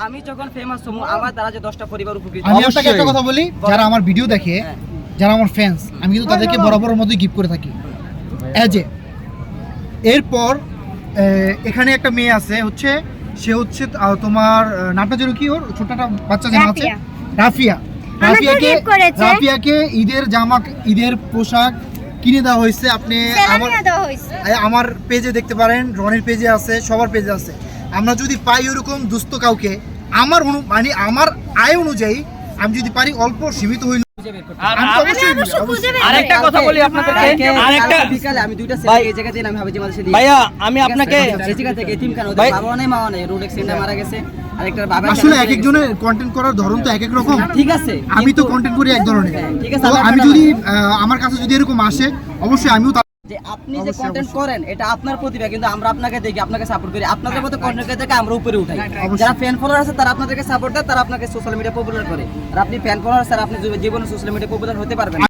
আমি যখন ফেমাস হবো আমার দ্বারা যে 10টা পরিবার উপকৃত আমি আপনাকে একটা কথা বলি, যারা আমার ভিডিও দেখে, যারা আমার ফ্যান্স, আমি কিন্তু তাদেরকে বরাবরের মতোই গিফট করে থাকি এরপর এখানে একটা মেয়ে আছে, সে হচ্ছে তোমার নামটা যেন কি, ওর ছোটটা বাচ্চা যেন আছে, রাফিয়াকে ঈদের পোশাক কিনে দেওয়া হয়েছে। আপনি আমার পেজে দেখতে পারেন, রনির পেজে আছে, সবার পেজে আছে। আমরা যদি পাই ওরকম দুস্থ কাউকে, আমার আয় অনুযায়ী আমি যদি পারি অল্প সীমিত হইল, আরেকটা কথা বলি আপনাদেরকে, আরেকটা বিকালে আমি দুইটা সেল এই জায়গা দিয়ে আমি ভাবি যে মাঝে দিয়ে ভাইয়া আমি আপনাকে এই জায়গা থেকে এতিমখানা ওদের বাবা নাই মা নাই, রোড অ্যাক্সিডেন্টে মারা গেছে। আরেকটা বাবা আসলে এক একজনের কন্টেন্ট করার ধরন তো এক এক রকম। ঠিক আছে, আমি তো কন্টেন্ট করি এক ধরনের। ঠিক আছে, তো আমি যদি আমার কাছে যদি এরকম আসে, অবশ্যই আমিও যে আপনি যে কন্টেন্ট করেন এটা আপনার প্রতিভা, কিন্তু আমরা আপনাকে দেখি, আপনাকে সাপোর্ট করি। আপনাদের মতো কন্টেন্ট ক্রিয়েটরকে আমরা উপরে উঠাই। যারা ফ্যান ফলোয়ার আছে তারা আপনাদেরকে সাপোর্ট দেয়, তারা আপনাকে সোশ্যাল মিডিয়া পপুলার করে। আর আপনি ফ্যান ফলোয়ার স্যার, আপনি জীবনে সোশ্যাল মিডিয়া পপুলার হতে পারবেন।